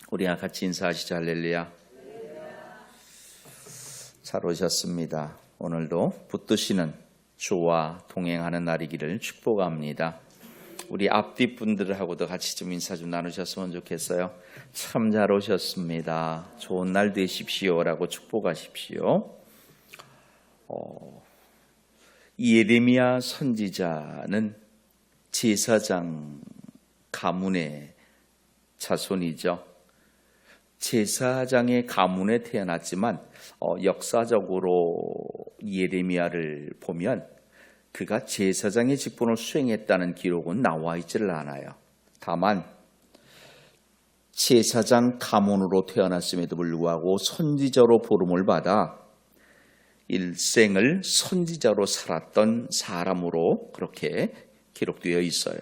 우리가 같이 인사하시죠. 할렐루야. 잘 오셨습니다. 오늘도 붙드시는 주와 동행하는 날이기를 축복합니다. 우리 앞뒤 분들하고도 같이 좀 인사 좀 나누셨으면 좋겠어요. 참 잘 오셨습니다. 좋은 날 되십시오라고 축복하십시오. 예레미야 선지자는 제사장 가문의 자손이죠. 제사장의 가문에 태어났지만 역사적으로 예레미야를 보면 그가 제사장의 직분을 수행했다는 기록은 나와 있지를 않아요. 다만 제사장 가문으로 태어났음에도 불구하고 선지자로 부름을 받아 일생을 선지자로 살았던 사람으로 그렇게 기록되어 있어요.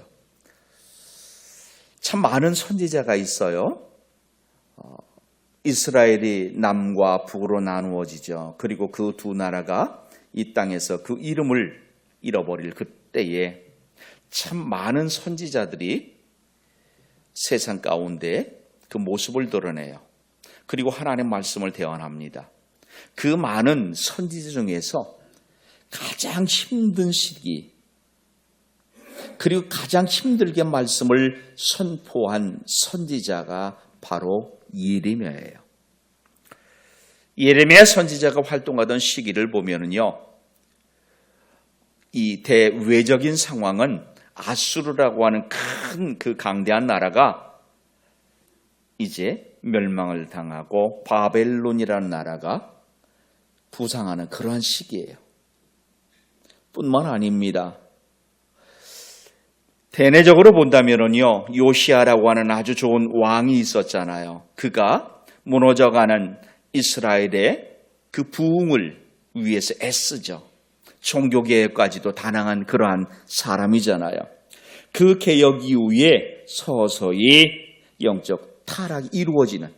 참 많은 선지자가 있어요. 이스라엘이 남과 북으로 나누어지죠. 그리고 그 두 나라가 이 땅에서 그 이름을 잃어버릴 그때에 참 많은 선지자들이 세상 가운데 그 모습을 드러내요. 그리고 하나님의 말씀을 대언합니다. 그 많은 선지자 중에서 가장 힘든 시기, 그리고 가장 힘들게 말씀을 선포한 선지자가 바로 예레미야예요. 예레미야 선지자가 활동하던 시기를 보면은요, 이 대외적인 상황은 아수르라고 하는 큰 그 강대한 나라가 이제 멸망을 당하고 바벨론이라는 나라가 부상하는 그러한 시기예요. 뿐만 아닙니다. 대내적으로 본다면요, 요시아라고 하는 아주 좋은 왕이 있었잖아요. 그가 무너져가는 이스라엘의 그 부흥을 위해서 애쓰죠. 종교개혁까지도 다낭한 그러한 사람이잖아요. 그 개혁 이후에 서서히 영적 타락이 이루어지는,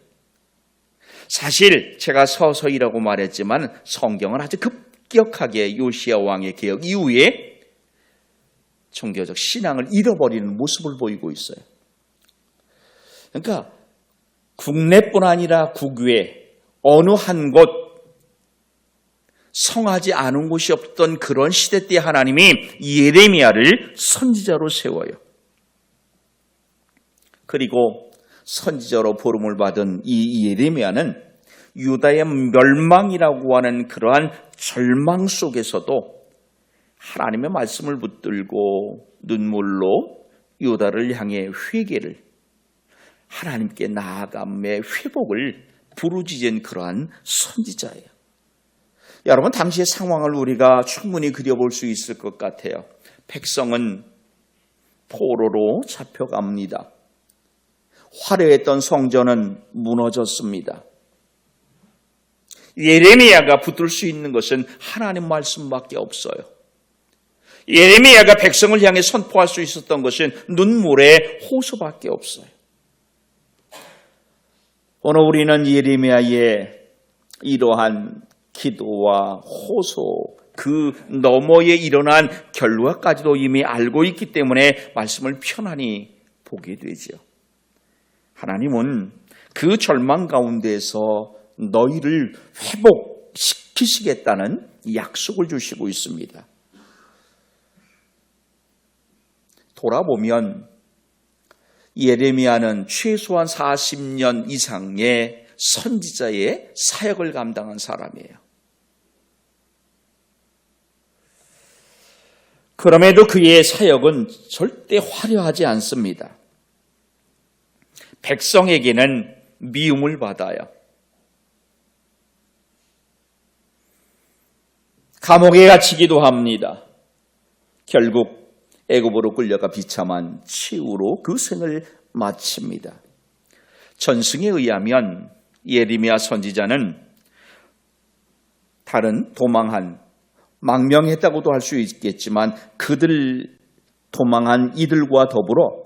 사실 제가 서서히라고 말했지만 성경은 아주 급격하게 요시아 왕의 개혁 이후에 종교적 신앙을 잃어버리는 모습을 보이고 있어요. 그러니까 국내뿐 아니라 국외 어느 한 곳 성하지 않은 곳이 없던 그런 시대 때 하나님이 예레미야를 선지자로 세워요. 그리고 선지자로 부름을 받은 이 예레미야는 유다의 멸망이라고 하는 그러한 절망 속에서도 하나님의 말씀을 붙들고 눈물로 유다를 향해 회개를, 하나님께 나아감의 회복을 부르짖은 그러한 선지자예요. 여러분, 당시의 상황을 우리가 충분히 그려볼 수 있을 것 같아요. 백성은 포로로 잡혀갑니다. 화려했던 성전은 무너졌습니다. 예레미야가 붙들 수 있는 것은 하나님 말씀밖에 없어요. 예레미야가 백성을 향해 선포할 수 있었던 것은 눈물의 호소밖에 없어요. 오늘 우리는 예레미야의 이러한 기도와 호소, 그 너머에 일어난 결과까지도 이미 알고 있기 때문에 말씀을 편안히 보게 되죠. 하나님은 그 절망 가운데에서 너희를 회복시키시겠다는 약속을 주시고 있습니다. 돌아보면 예레미야는 최소한 40년 이상의 선지자의 사역을 감당한 사람이에요. 그럼에도 그의 사역은 절대 화려하지 않습니다. 백성에게는 미움을 받아요. 감옥에 갇히기도 합니다. 결국 애굽으로 끌려가 비참한 치유로 그 생을 마칩니다. 전승에 의하면 예레미야 선지자는 다른 도망한, 망명했다고도 할 수 있겠지만 그들 도망한 이들과 더불어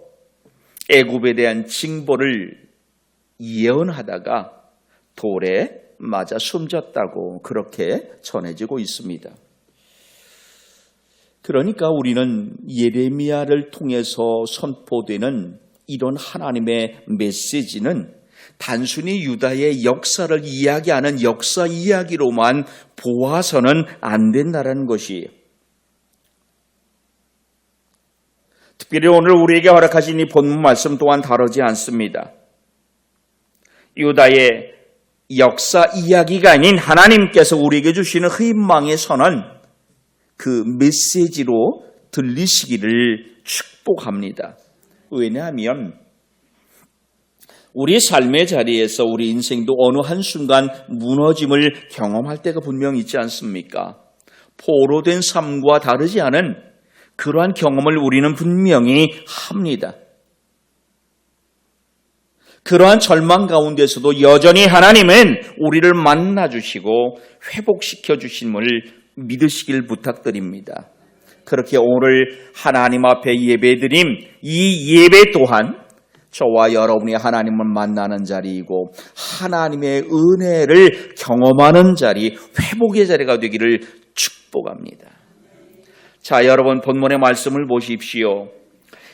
애굽에 대한 징벌을 예언하다가 돌에 맞아 숨졌다고 그렇게 전해지고 있습니다. 그러니까 우리는 예레미야를 통해서 선포되는 이런 하나님의 메시지는 단순히 유다의 역사를 이야기하는 역사 이야기로만 보아서는 안 된다는 것이에요. 특별히 오늘 우리에게 허락하신 이 본문 말씀 또한 다르지 않습니다. 유다의 역사 이야기가 아닌 하나님께서 우리에게 주시는 희망의 선언, 그 메시지로 들리시기를 축복합니다. 왜냐하면 우리 삶의 자리에서 우리 인생도 어느 한순간 무너짐을 경험할 때가 분명히 있지 않습니까? 포로된 삶과 다르지 않은 그러한 경험을 우리는 분명히 합니다. 그러한 절망 가운데서도 여전히 하나님은 우리를 만나주시고 회복시켜 주심을 믿으시길 부탁드립니다. 그렇게 오늘 하나님 앞에 예배드림, 이 예배 또한 저와 여러분이 하나님을 만나는 자리이고 하나님의 은혜를 경험하는 자리, 회복의 자리가 되기를 축복합니다. 자, 여러분 본문의 말씀을 보십시오.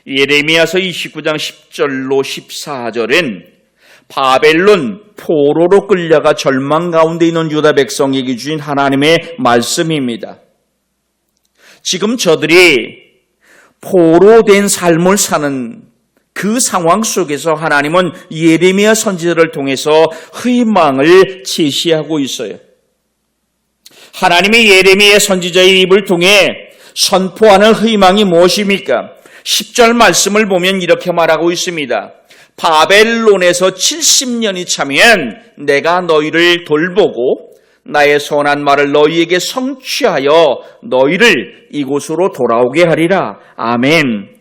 예레미야서 29장 10절로 14절은 바벨론 포로로 끌려가 절망 가운데 있는 유다 백성에게 주신 하나님의 말씀입니다. 지금 저들이 포로된 삶을 사는 그 상황 속에서 하나님은 예레미야 선지자를 통해서 희망을 제시하고 있어요. 하나님이 예레미야 선지자의 입을 통해 선포하는 희망이 무엇입니까? 10절 말씀을 보면 이렇게 말하고 있습니다. 바벨론에서 70년이 차면 내가 너희를 돌보고 나의 선한 말을 너희에게 성취하여 너희를 이곳으로 돌아오게 하리라. 아멘.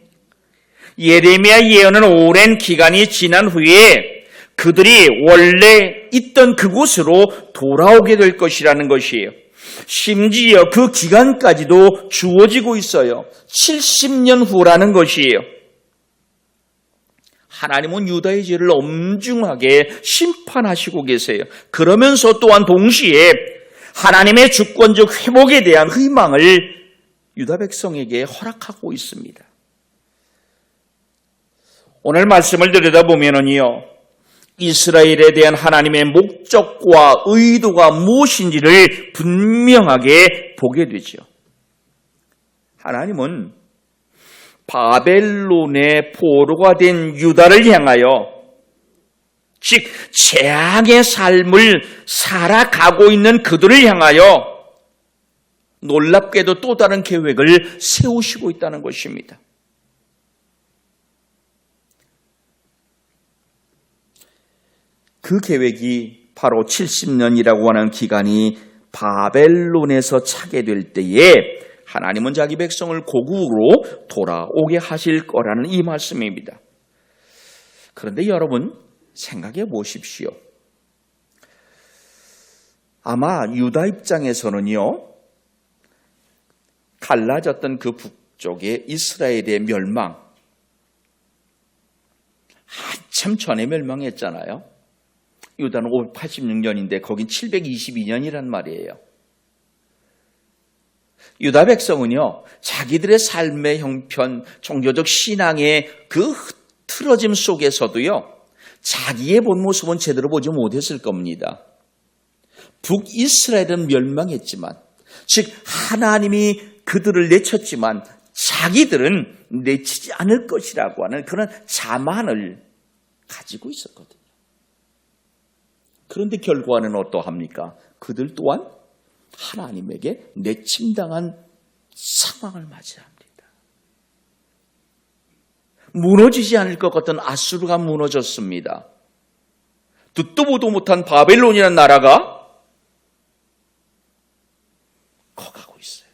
예레미야 예언은 오랜 기간이 지난 후에 그들이 원래 있던 그곳으로 돌아오게 될 것이라는 것이에요. 심지어 그 기간까지도 주어지고 있어요. 70년 후라는 것이에요. 하나님은 유다의 죄를 엄중하게 심판하시고 계세요. 그러면서 또한 동시에 하나님의 주권적 회복에 대한 희망을 유다 백성에게 허락하고 있습니다. 오늘 말씀을 들여다보면요, 이스라엘에 대한 하나님의 목적과 의도가 무엇인지를 분명하게 보게 되죠. 하나님은 바벨론의 포로가 된 유다를 향하여, 즉 재앙의 삶을 살아가고 있는 그들을 향하여 놀랍게도 또 다른 계획을 세우시고 있다는 것입니다. 그 계획이 바로 70년이라고 하는 기간이 바벨론에서 차게 될 때에 하나님은 자기 백성을 고국으로 돌아오게 하실 거라는 이 말씀입니다. 그런데 여러분 생각해 보십시오. 아마 유다 입장에서는요, 갈라졌던 그 북쪽의 이스라엘의 멸망, 한참 전에 멸망했잖아요. 유다는 586년인데 거긴 722년이란 말이에요. 유다 백성은요, 자기들의 삶의 형편, 종교적 신앙의 그 흐트러짐 속에서도요, 자기의 본 모습은 제대로 보지 못했을 겁니다. 북이스라엘은 멸망했지만, 즉 하나님이 그들을 내쳤지만 자기들은 내치지 않을 것이라고 하는 그런 자만을 가지고 있었거든요. 그런데 결과는 어떠합니까? 그들 또한 하나님에게 내침당한 상황을 맞이합니다. 무너지지 않을 것 같던 아수르가 무너졌습니다. 듣도 보도 못한 바벨론이라는 나라가 커가고 있어요.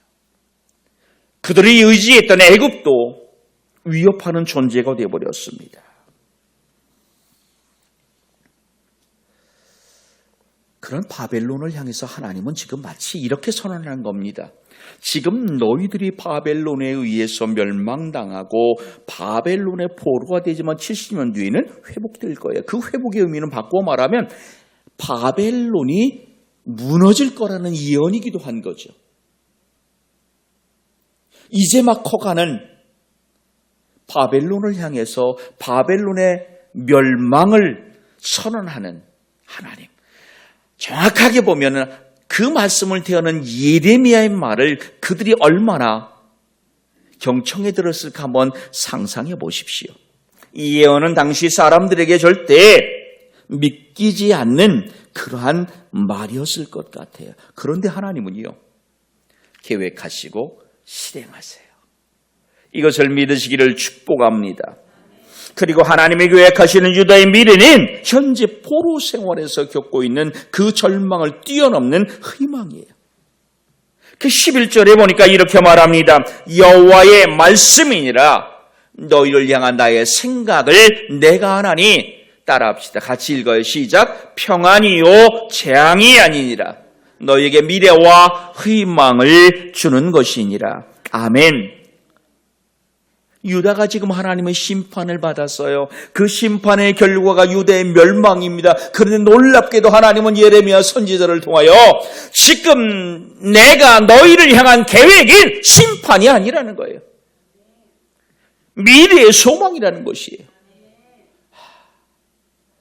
그들이 의지했던 애굽도 위협하는 존재가 되어버렸습니다. 그런 바벨론을 향해서 하나님은 지금 마치 이렇게 선언하는 겁니다. 지금 너희들이 바벨론에 의해서 멸망당하고 바벨론의 포로가 되지만 70년 뒤에는 회복될 거예요. 그 회복의 의미는 바꾸어 말하면 바벨론이 무너질 거라는 예언이기도 한 거죠. 이제 막 커가는 바벨론을 향해서 바벨론의 멸망을 선언하는 하나님. 정확하게 보면은 그 말씀을 대하는 예레미야의 말을 그들이 얼마나 경청해 들었을까 한번 상상해 보십시오. 이 예언은 당시 사람들에게 절대 믿기지 않는 그러한 말이었을 것 같아요. 그런데 하나님은요, 계획하시고 실행하세요. 이것을 믿으시기를 축복합니다. 그리고 하나님의 계획하시는 유다의 미래는 현재 포로 생활에서 겪고 있는 그 절망을 뛰어넘는 희망이에요. 그 11절에 보니까 이렇게 말합니다. 여호와의 말씀이니라 너희를 향한 나의 생각을 내가 하나니 따라합시다. 같이 읽어요. 시작. 평안이요 재앙이 아니니라 너희에게 미래와 희망을 주는 것이니라. 아멘. 유다가 지금 하나님의 심판을 받았어요. 그 심판의 결과가 유다의 멸망입니다. 그런데 놀랍게도 하나님은 예레미야 선지자를 통하여 지금 내가 너희를 향한 계획인 심판이 아니라는 거예요. 미래의 소망이라는 것이에요.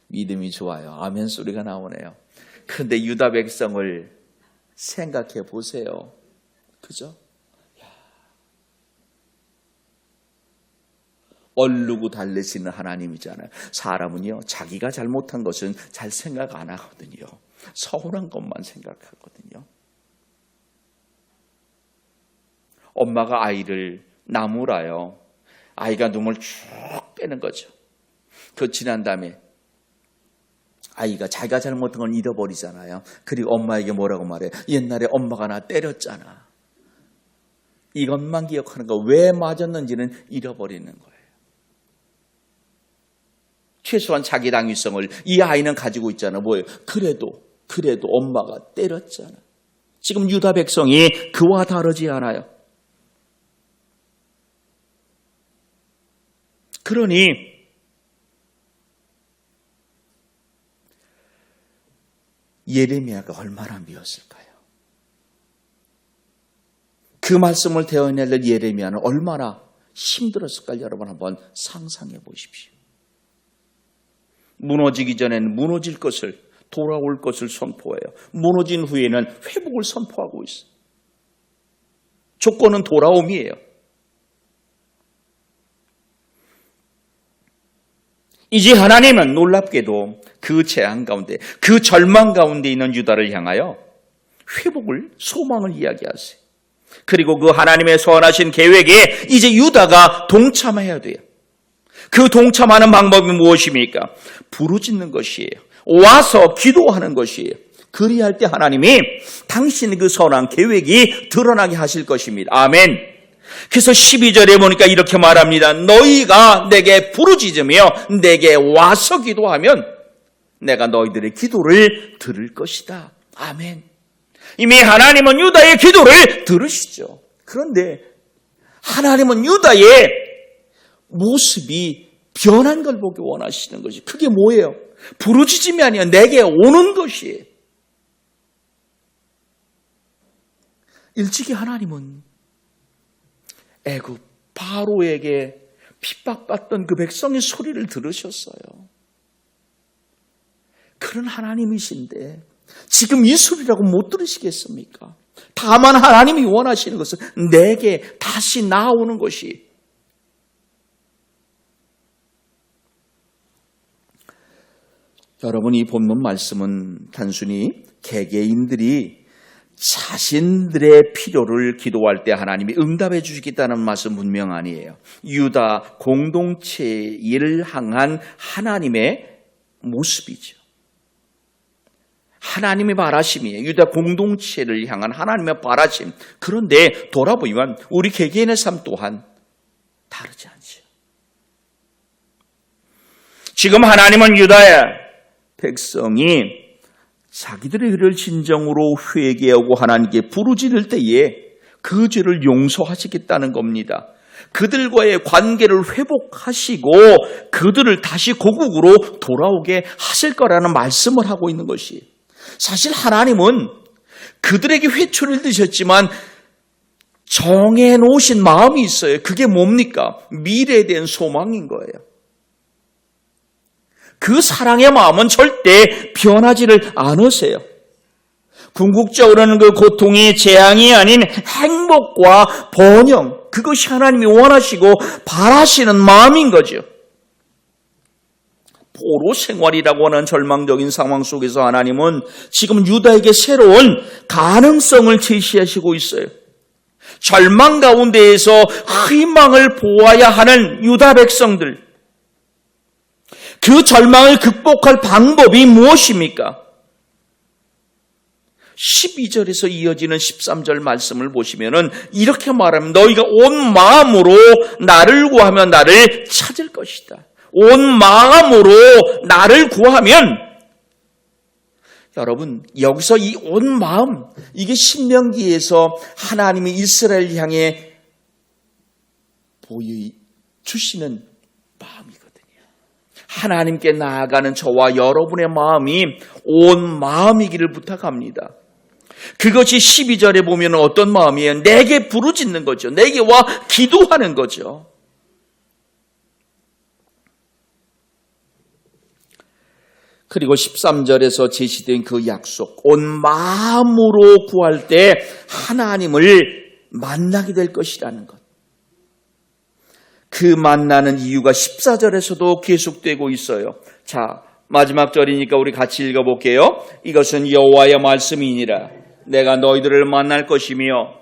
믿음이 좋아요. 아멘 소리가 나오네요. 그런데 유다 백성을 생각해 보세요. 그죠? 얼르고 달래시는 하나님이잖아요. 사람은요, 자기가 잘못한 것은 잘 생각 안 하거든요. 서운한 것만 생각하거든요. 엄마가 아이를 나무라요. 아이가 눈물 쭉 빼는 거죠. 그 지난 다음에 아이가 자기가 잘못한 걸 잃어버리잖아요. 그리고 엄마에게 뭐라고 말해요? 옛날에 엄마가 나 때렸잖아. 이것만 기억하는 거, 왜 맞았는지는 잃어버리는 거예요. 최소한 자기 당위성을 이 아이는 가지고 있잖아. 뭐예요? 그래도 엄마가 때렸잖아. 지금 유다 백성이 그와 다르지 않아요. 그러니 예레미야가 얼마나 미웠을까요? 그 말씀을 대언할 예레미야는 얼마나 힘들었을까요? 여러분 한번 상상해 보십시오. 무너지기 전에는 무너질 것을, 돌아올 것을 선포해요. 무너진 후에는 회복을 선포하고 있어요. 조건은 돌아옴이에요. 이제 하나님은 놀랍게도 그 재앙 가운데, 그 절망 가운데 있는 유다를 향하여 회복을, 소망을 이야기하세요. 그리고 그 하나님의 선하신 계획에 이제 유다가 동참해야 돼요. 그 동참하는 방법이 무엇입니까? 부르짖는 것이에요. 와서 기도하는 것이에요. 그리할 때 하나님이 당신의 그 선한 계획이 드러나게 하실 것입니다. 아멘. 그래서 12절에 보니까 이렇게 말합니다. 너희가 내게 부르짖으며 내게 와서 기도하면 내가 너희들의 기도를 들을 것이다. 아멘. 이미 하나님은 유다의 기도를 들으시죠. 그런데 하나님은 유다의 모습이 변한 걸 보기 원하시는 것이, 그게 뭐예요? 부르짖음이 아니라 내게 오는 것이에요. 일찍이 하나님은 애굽 바로에게 핍박받던 그 백성의 소리를 들으셨어요. 그런 하나님이신데 지금 이 소리라고 못 들으시겠습니까? 다만 하나님이 원하시는 것은 내게 다시 나오는 것이, 여러분 이 본문 말씀은 단순히 개개인들이 자신들의 필요를 기도할 때 하나님이 응답해 주시겠다는 말씀 분명 아니에요. 유다 공동체를 향한 하나님의 모습이죠. 하나님의 바라심이에요. 유다 공동체를 향한 하나님의 바라심. 그런데 돌아보면 우리 개개인의 삶 또한 다르지 않죠. 지금 하나님은 유다의 백성이 자기들의 일을 진정으로 회개하고 하나님께 부르짖을 때에 그 죄를 용서하시겠다는 겁니다. 그들과의 관계를 회복하시고 그들을 다시 고국으로 돌아오게 하실 거라는 말씀을 하고 있는 것이, 사실 하나님은 그들에게 회초리를 드셨지만 정해놓으신 마음이 있어요. 그게 뭡니까? 미래에 대한 소망인 거예요. 그 사랑의 마음은 절대 변하지를 않으세요. 궁극적으로는 그 고통이 재앙이 아닌 행복과 번영, 그것이 하나님이 원하시고 바라시는 마음인 거죠. 포로 생활이라고 하는 절망적인 상황 속에서 하나님은 지금 유다에게 새로운 가능성을 제시하시고 있어요. 절망 가운데에서 희망을 보아야 하는 유다 백성들, 그 절망을 극복할 방법이 무엇입니까? 12절에서 이어지는 13절 말씀을 보시면은 이렇게 말하면 너희가 온 마음으로 나를 구하면 나를 찾을 것이다. 온 마음으로 나를 구하면, 여러분 여기서 이 온 마음, 이게 신명기에서 하나님이 이스라엘 향해 보여주시는 마음이거든요. 하나님께 나아가는 저와 여러분의 마음이 온 마음이기를 부탁합니다. 그것이 12절에 보면 어떤 마음이에요? 내게 부르짖는 거죠. 내게 와 기도하는 거죠. 그리고 13절에서 제시된 그 약속, 온 마음으로 구할 때 하나님을 만나게 될 것이라는 것. 그 만나는 이유가 14절에서도 계속되고 있어요. 자, 마지막 절이니까 우리 같이 읽어볼게요. 이것은 여호와의 말씀이니라. 내가 너희들을 만날 것이며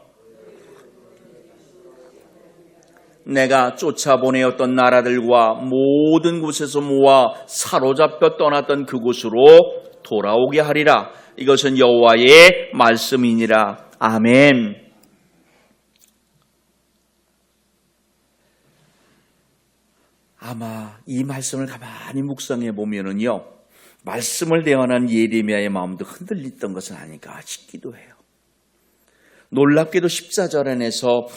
내가 쫓아보내었던 나라들과 모든 곳에서 모아 사로잡혀 떠났던 그곳으로 돌아오게 하리라. 이것은 여호와의 말씀이니라. 아멘. 아마 이 말씀을 가만히 묵상해 보면은요, 말씀을 대언한 예레미야의 마음도 흔들렸던 것은 아닐까 싶기도 해요. 놀랍게도 14절 안에서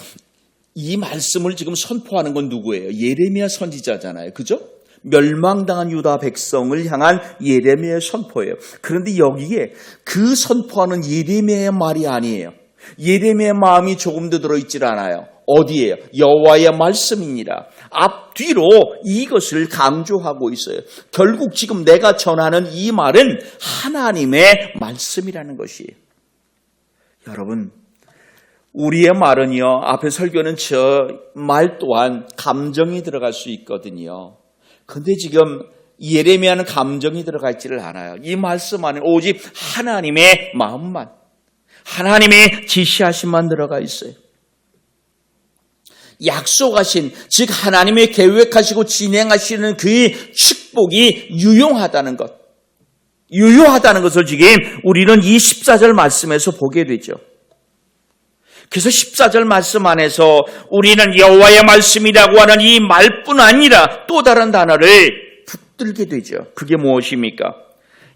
이 말씀을 지금 선포하는 건 누구예요? 예레미야 선지자잖아요. 그죠? 멸망당한 유다 백성을 향한 예레미야의 선포예요. 그런데 여기에 그 선포하는 예레미야의 말이 아니에요. 예레미야의 마음이 조금 더 들어있질 않아요. 어디에요? 여호와의 말씀이니라. 앞뒤로 이것을 강조하고 있어요. 결국 지금 내가 전하는 이 말은 하나님의 말씀이라는 것이에요. 여러분, 우리의 말은요, 앞에 설교는 저 말 또한 감정이 들어갈 수 있거든요. 근데 지금 예레미야는 감정이 들어가 있지를 않아요. 이 말씀 안에 오직 하나님의 마음만, 하나님의 지시하심만 들어가 있어요. 약속하신, 즉 하나님의 계획하시고 진행하시는 그의 축복이 유용하다는 것, 유효하다는 것을 지금 우리는 이 14절 말씀에서 보게 되죠. 그래서 14절 말씀 안에서 우리는 여호와의 말씀이라고 하는 이 말뿐 아니라 또 다른 단어를 붙들게 되죠. 그게 무엇입니까?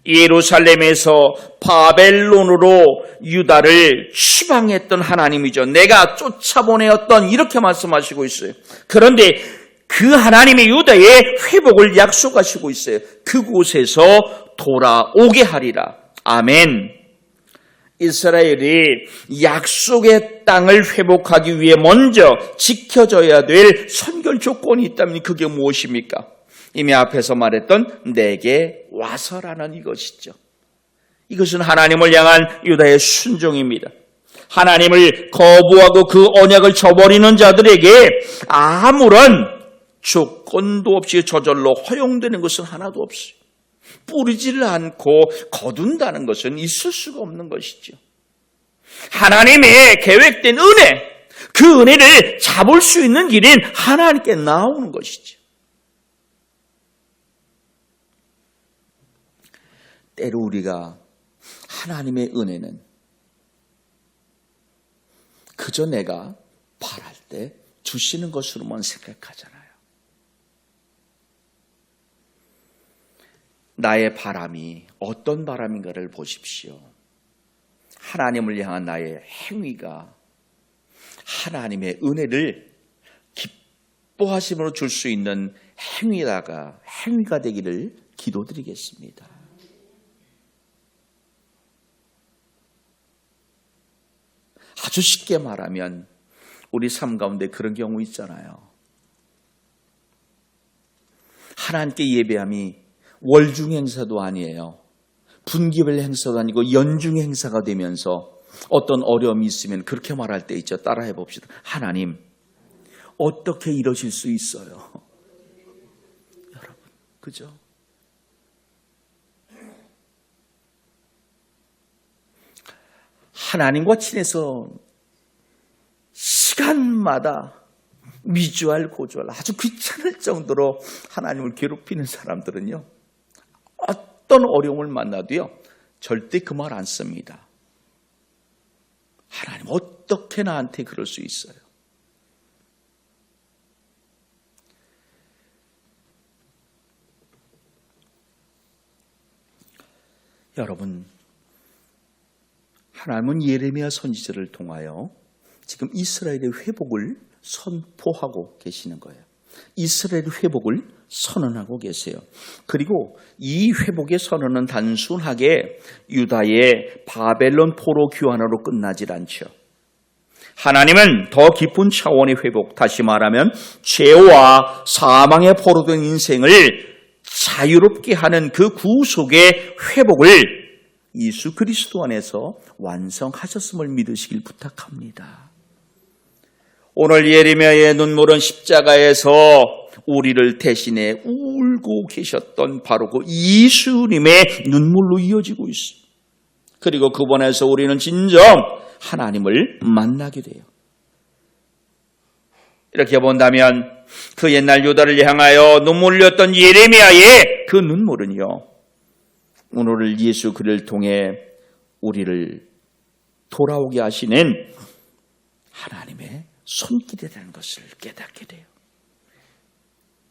예루살렘에서 바벨론으로 유다를 추방했던 하나님이죠. 내가 쫓아보내었던, 이렇게 말씀하시고 있어요. 그런데 그 하나님의 유다의 회복을 약속하시고 있어요. 그곳에서 돌아오게 하리라. 아멘. 이스라엘이 약속의 땅을 회복하기 위해 먼저 지켜져야 될 선결 조건이 있다면 그게 무엇입니까? 이미 앞에서 말했던 내게 와서라는 이것이죠. 이것은 하나님을 향한 유다의 순종입니다. 하나님을 거부하고 그 언약을 저버리는 자들에게 아무런 조건도 없이 저절로 허용되는 것은 하나도 없어요. 뿌리지를 않고 거둔다는 것은 있을 수가 없는 것이죠. 하나님의 계획된 은혜, 그 은혜를 잡을 수 있는 길은 하나님께 나오는 것이죠. 때로 우리가 하나님의 은혜는 그저 내가 바랄 때 주시는 것으로만 생각하잖아요. 나의 바람이 어떤 바람인가를 보십시오. 하나님을 향한 나의 행위가 하나님의 은혜를 기뻐하심으로 줄 수 있는 행위가 되기를 기도드리겠습니다. 아주 쉽게 말하면 우리 삶 가운데 그런 경우 있잖아요. 하나님께 예배함이 월중 행사도 아니에요. 분기별 행사도 아니고 연중 행사가 되면서 어떤 어려움이 있으면 그렇게 말할 때 있죠. 따라해 봅시다. 하나님, 어떻게 이러실 수 있어요? 여러분, 그죠? 하나님과 친해서 시간마다 미주알 고주알 아주 귀찮을 정도로 하나님을 괴롭히는 사람들은요, 어떤 어려움을 만나도요 절대 그 말 안 씁니다. 하나님 어떻게 나한테 그럴 수 있어요? 여러분, 하나님은 예레미야 선지자를 통하여 지금 이스라엘의 회복을 선포하고 계시는 거예요. 이스라엘의 회복을 선언하고 계세요. 그리고 이 회복의 선언은 단순하게 유다의 바벨론 포로 귀환으로 끝나질 않죠. 하나님은 더 깊은 차원의 회복, 다시 말하면 죄와 사망의 포로된 인생을 자유롭게 하는 그 구속의 회복을 예수 그리스도 안에서 완성하셨음을 믿으시길 부탁합니다. 오늘 예레미야의 눈물은 십자가에서 우리를 대신해 울고 계셨던 바로 그 예수님의 눈물로 이어지고 있습니다. 그리고 그분에서 우리는 진정 하나님을 만나게 돼요. 이렇게 본다면 그 옛날 유다를 향하여 눈물 흘렸던 예레미야의 그 눈물은요, 오늘 예수 그를 통해 우리를 돌아오게 하시는 하나님의 손길이라는 것을 깨닫게 돼요.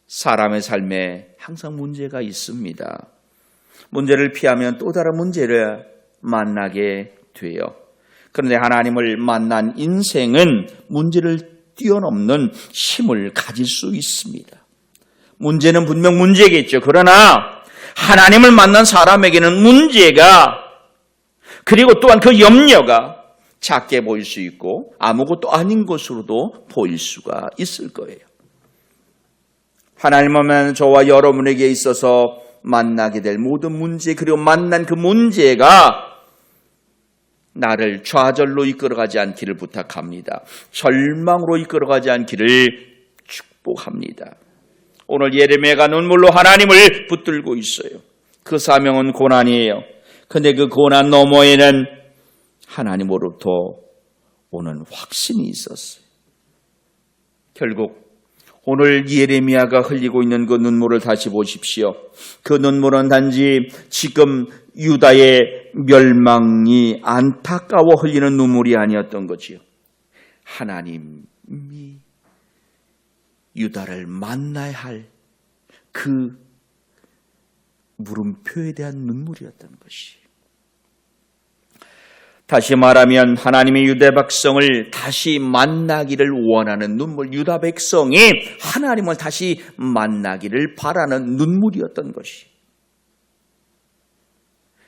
사람의 삶에 항상 문제가 있습니다. 문제를 피하면 또 다른 문제를 만나게 돼요. 그런데 하나님을 만난 인생은 문제를 뛰어넘는 힘을 가질 수 있습니다. 문제는 분명 문제겠죠. 그러나 하나님을 만난 사람에게는 문제가, 그리고 또한 그 염려가 작게 보일 수 있고 아무것도 아닌 것으로도 보일 수가 있을 거예요. 하나님은 저와 여러분에게 있어서 만나게 될 모든 문제, 그리고 만난 그 문제가 나를 좌절로 이끌어가지 않기를 부탁합니다. 절망으로 이끌어가지 않기를 축복합니다. 오늘 예레미야가 눈물로 하나님을 붙들고 있어요. 그 사명은 고난이에요. 그런데 그 고난 너머에는 하나님으로부터 오는 확신이 있었어요. 결국 오늘 예레미야가 흘리고 있는 그 눈물을 다시 보십시오. 그 눈물은 단지 지금 유다의 멸망이 안타까워 흘리는 눈물이 아니었던 거지요. 하나님이 유다를 만나야 할 그 물음표에 대한 눈물이었던 것이. 다시 말하면 하나님이 유다 백성을 다시 만나기를 원하는 눈물, 유다 백성이 하나님을 다시 만나기를 바라는 눈물이었던 것이.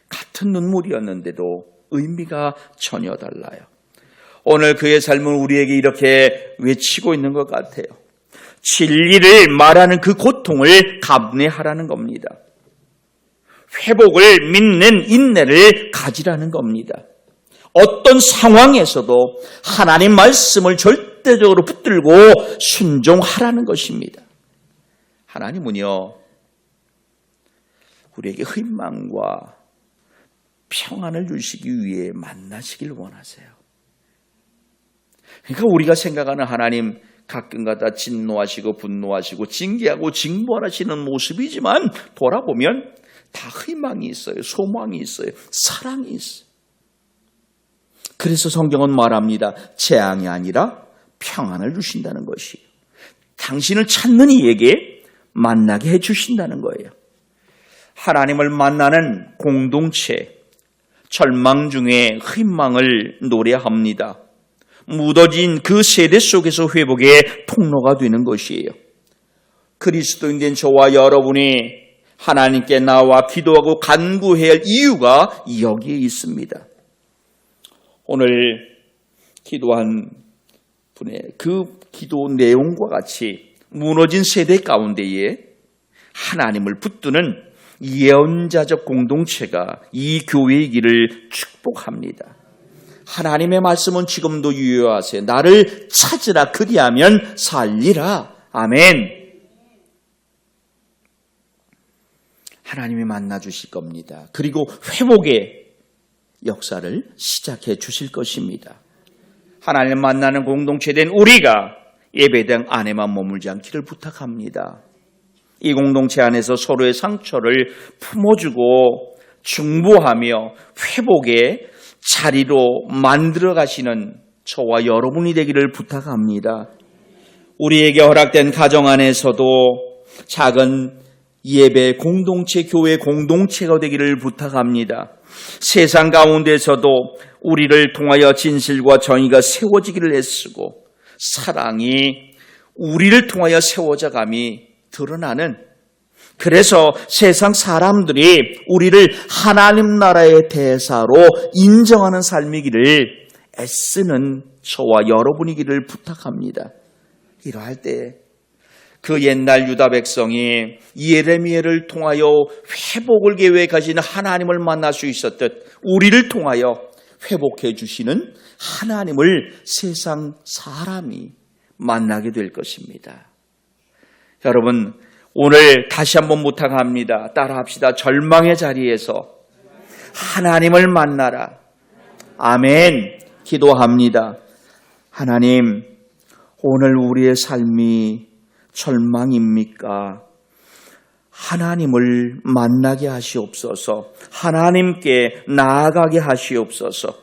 같은 눈물이었는데도 의미가 전혀 달라요. 오늘 그의 삶은 우리에게 이렇게 외치고 있는 것 같아요. 진리를 말하는 그 고통을 감내하라는 겁니다. 회복을 믿는 인내를 가지라는 겁니다. 어떤 상황에서도 하나님 말씀을 절대적으로 붙들고 순종하라는 것입니다. 하나님은요, 우리에게 희망과 평안을 주시기 위해 만나시길 원하세요. 그러니까 우리가 생각하는 하나님, 가끔가다 진노하시고 분노하시고 징계하고 징벌하시는 모습이지만 돌아보면 다 희망이 있어요. 소망이 있어요. 사랑이 있어요. 그래서 성경은 말합니다. 재앙이 아니라 평안을 주신다는 것이에요. 당신을 찾는 이에게 만나게 해주신다는 거예요. 하나님을 만나는 공동체, 절망 중에 희망을 노래합니다. 묻어진 그 세대 속에서 회복의 통로가 되는 것이에요. 그리스도인된 저와 여러분이 하나님께 나와 기도하고 간구해야 할 이유가 여기에 있습니다. 오늘 기도한 분의 그 기도 내용과 같이 무너진 세대 가운데에 하나님을 붙드는 예언자적 공동체가 이 교회이기를 축복합니다. 하나님의 말씀은 지금도 유효하세요. 나를 찾으라 그리하면 살리라. 아멘. 하나님이 만나 주실 겁니다. 그리고 회복의 역사를 시작해 주실 것입니다. 하나님 만나는 공동체 된 우리가 예배당 안에만 머물지 않기를 부탁합니다. 이 공동체 안에서 서로의 상처를 품어주고 중보하며 회복의 자리로 만들어 가시는 저와 여러분이 되기를 부탁합니다. 우리에게 허락된 가정 안에서도 작은 예배 공동체, 교회 공동체가 되기를 부탁합니다. 세상 가운데서도 우리를 통하여 진실과 정의가 세워지기를 애쓰고 사랑이 우리를 통하여 세워져 감이 드러나는, 그래서 세상 사람들이 우리를 하나님 나라의 대사로 인정하는 삶이기를 애쓰는 저와 여러분이기를 부탁합니다. 이러할 때 그 옛날 유다 백성이 예레미야를 통하여 회복을 계획하시는 하나님을 만날 수 있었듯 우리를 통하여 회복해 주시는 하나님을 세상 사람이 만나게 될 것입니다. 여러분, 오늘 다시 한번 부탁합니다. 따라합시다. 절망의 자리에서 하나님을 만나라. 아멘. 기도합니다. 하나님, 오늘 우리의 삶이 절망입니까? 하나님을 만나게 하시옵소서. 하나님께 나아가게 하시옵소서.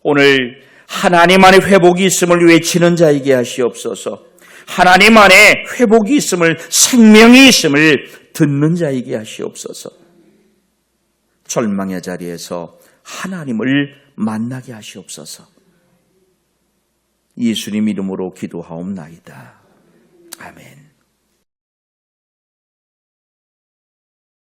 오늘 하나님 안에 회복이 있음을 외치는 자이게 하시옵소서. 하나님 안에 회복이 있음을, 생명이 있음을 듣는 자이게 하시옵소서. 절망의 자리에서 하나님을 만나게 하시옵소서. 예수님 이름으로 기도하옵나이다. 아멘.